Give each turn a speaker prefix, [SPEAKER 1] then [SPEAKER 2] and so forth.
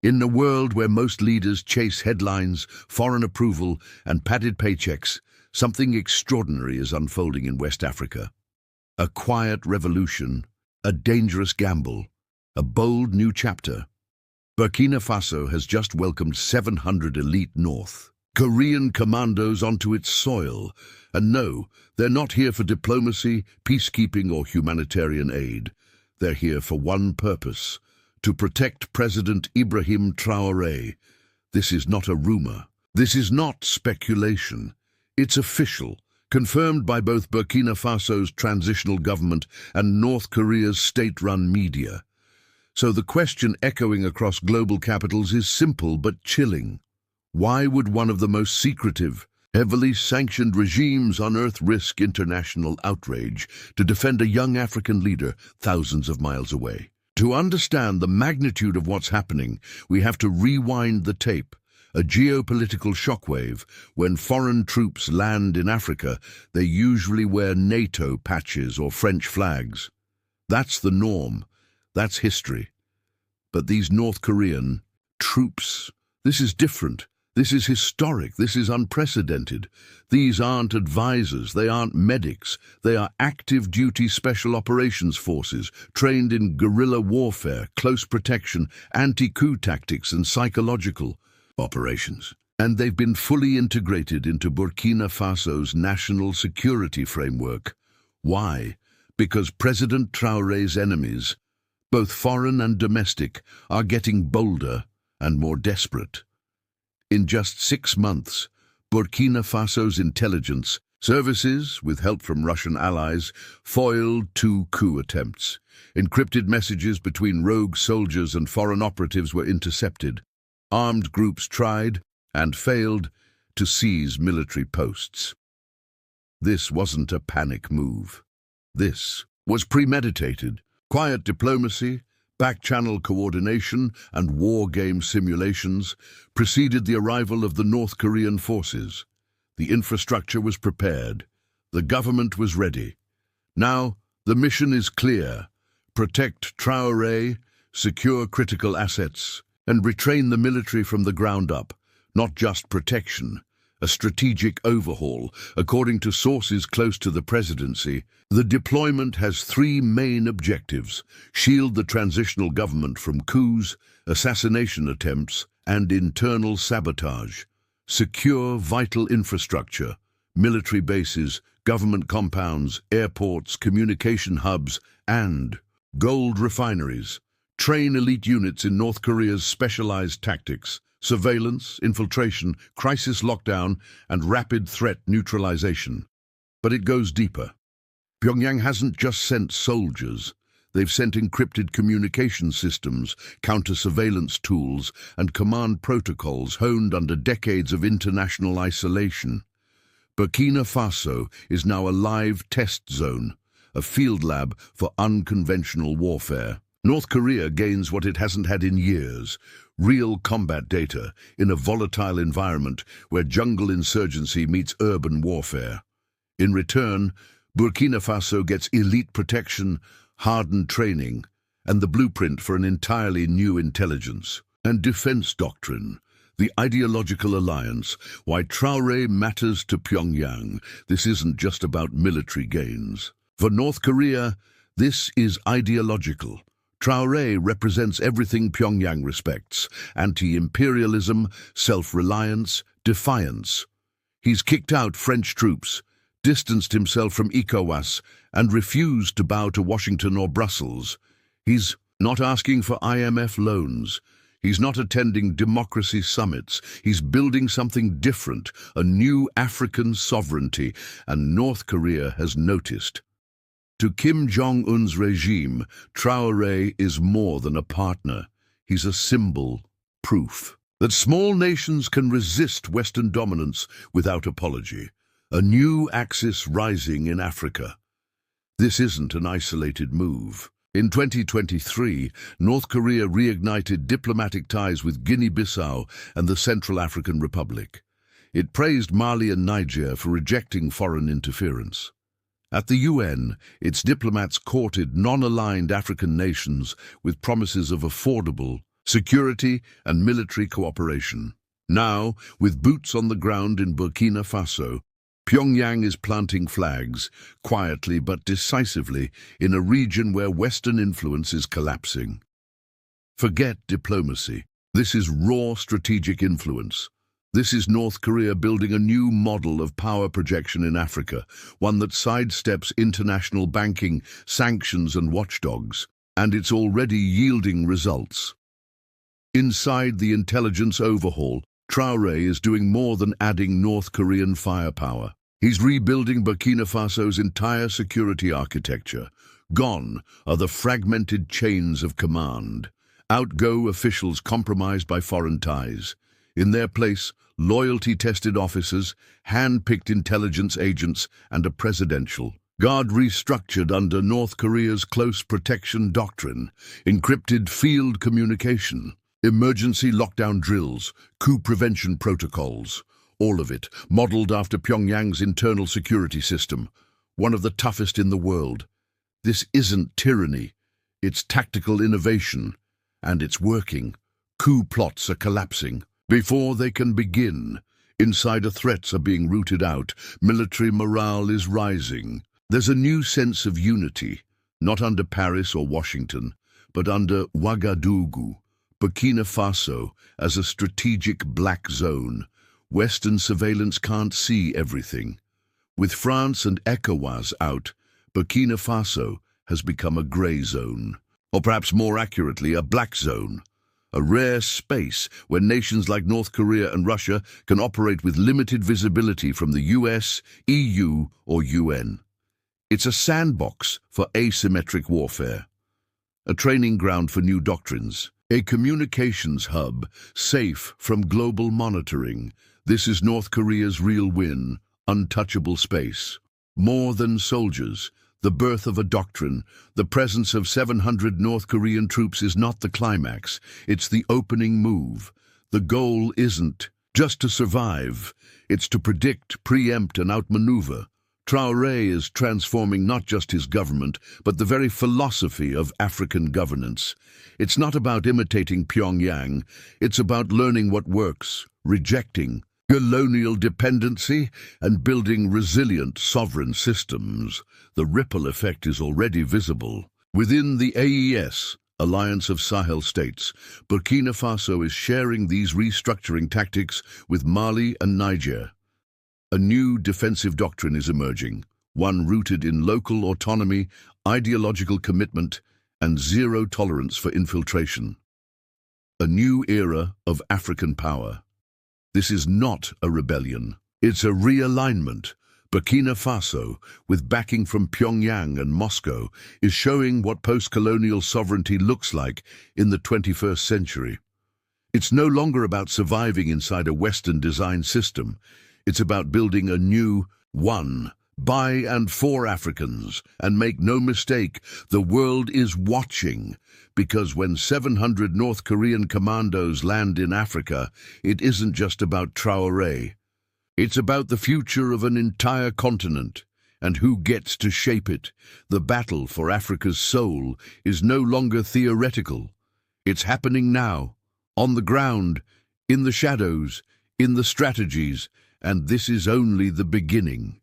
[SPEAKER 1] In a world where most leaders chase headlines, foreign approval, and padded paychecks, something extraordinary is unfolding in West Africa. A quiet revolution, a dangerous gamble, a bold new chapter. Burkina Faso has just welcomed 700 elite North Korean commandos onto its soil. And no, they're not here for diplomacy, peacekeeping, or humanitarian aid. They're here for one purpose: to protect President Ibrahim Traoré. This is not a rumor. This is not speculation. It's official, confirmed by both Burkina Faso's transitional government and North Korea's state-run media. So the question echoing across global capitals is simple but chilling. Why would one of the most secretive, heavily sanctioned regimes on earth risk international outrage to defend a young African leader thousands of miles away? To understand the magnitude of what's happening, we have to rewind the tape. A geopolitical shockwave. When foreign troops land in Africa, they usually wear NATO patches or French flags. That's the norm. That's history. But these North Korean troops, this is different. This is historic. This is unprecedented. These aren't advisors. They aren't medics. They are active duty special operations forces, trained in guerrilla warfare, close protection, anti-coup tactics, and psychological operations. And they've been fully integrated into Burkina Faso's national security framework. Why? Because President Traoré's enemies, both foreign and domestic, are getting bolder and more desperate. In just 6 months, Burkina Faso's intelligence services, with help from Russian allies, foiled 2 coup attempts. Encrypted messages between rogue soldiers and foreign operatives were intercepted. Armed groups tried, and failed, to seize military posts. This wasn't a panic move. This was premeditated. Quiet diplomacy, back-channel coordination, and war game simulations preceded the arrival of the North Korean forces. The infrastructure was prepared. The government was ready. Now, the mission is clear: protect Traoré, secure critical assets, and retrain the military from the ground up. Not just protection, a strategic overhaul. According to sources close to the presidency, the deployment has 3 main objectives: shield the transitional government from coups, assassination attempts, and internal sabotage, secure vital infrastructure, military bases, government compounds, airports, communication hubs, and gold refineries, train elite units in North Korea's specialized tactics, surveillance, infiltration, crisis lockdown, and rapid threat neutralization. But it goes deeper. Pyongyang hasn't just sent soldiers. They've sent encrypted communication systems, counter-surveillance tools, and command protocols honed under decades of international isolation. Burkina Faso is now a live test zone, a field lab for unconventional warfare. North Korea gains what it hasn't had in years: real combat data in a volatile environment where jungle insurgency meets urban warfare. In return, Burkina Faso gets elite protection, hardened training, and the blueprint for an entirely new intelligence and defense doctrine. The ideological alliance. Why Traoré matters to Pyongyang. This isn't just about military gains. For North Korea, this is ideological. Traoré represents everything Pyongyang respects: anti-imperialism, self-reliance, defiance. He's kicked out French troops, distanced himself from ECOWAS, and refused to bow to Washington or Brussels. He's not asking for IMF loans. He's not attending democracy summits. He's building something different, a new African sovereignty, and North Korea has noticed. To Kim Jong-un's regime, Traoré is more than a partner. He's a symbol, proof that small nations can resist Western dominance without apology. A new axis rising in Africa. This isn't an isolated move. In 2023, North Korea reignited diplomatic ties with Guinea-Bissau and the Central African Republic. It praised Mali and Niger for rejecting foreign interference. At the UN, its diplomats courted non-aligned African nations with promises of affordable, security and military cooperation. Now, with boots on the ground in Burkina Faso, Pyongyang is planting flags, quietly but decisively, in a region where Western influence is collapsing. Forget diplomacy. This is raw strategic influence. This is North Korea building a new model of power projection in Africa, one that sidesteps international banking, sanctions and watchdogs, and it's already yielding results. Inside the intelligence overhaul, Traoré is doing more than adding North Korean firepower. He's rebuilding Burkina Faso's entire security architecture. Gone are the fragmented chains of command. Out go officials compromised by foreign ties. In their place, loyalty-tested officers, hand-picked intelligence agents, and a presidential guard restructured under North Korea's close protection doctrine, encrypted field communication, emergency lockdown drills, coup prevention protocols, all of it modeled after Pyongyang's internal security system, one of the toughest in the world. This isn't tyranny, it's tactical innovation, and it's working. Coup plots are collapsing. Before they can begin, insider threats are being rooted out, military morale is rising. There's a new sense of unity, not under Paris or Washington, but under Ouagadougou, Burkina Faso, as a strategic black zone. Western surveillance can't see everything. With France and ECOWAS out, Burkina Faso has become a grey zone, or perhaps more accurately, a black zone. A rare space where nations like North Korea and Russia can operate with limited visibility from the US, EU, or UN. It's a sandbox for asymmetric warfare, a training ground for new doctrines, a communications hub safe from global monitoring. This is North Korea's real win, untouchable space. More than soldiers, the birth of a doctrine, the presence of 700 North Korean troops is not the climax, it's the opening move. The goal isn't just to survive, it's to predict, preempt and outmaneuver. Traoré is transforming not just his government, but the very philosophy of African governance. It's not about imitating Pyongyang, it's about learning what works, rejecting colonial dependency and building resilient sovereign systems. The ripple effect is already visible. Within the AES, Alliance of Sahel States, Burkina Faso is sharing these restructuring tactics with Mali and Niger. A new defensive doctrine is emerging, one rooted in local autonomy, ideological commitment, and zero tolerance for infiltration. A new era of African power. This is not a rebellion, it's a realignment. Burkina Faso, with backing from Pyongyang and Moscow, is showing what post-colonial sovereignty looks like in the 21st century. It's no longer about surviving inside a Western-designed system. It's about building a new one, by and for Africans. And make no mistake, the world is watching. Because when 700 North Korean commandos land in Africa, it isn't just about Traoré. It's about the future of an entire continent, and who gets to shape it. The battle for Africa's soul is no longer theoretical. It's happening now, on the ground, in the shadows, in the strategies, and this is only the beginning.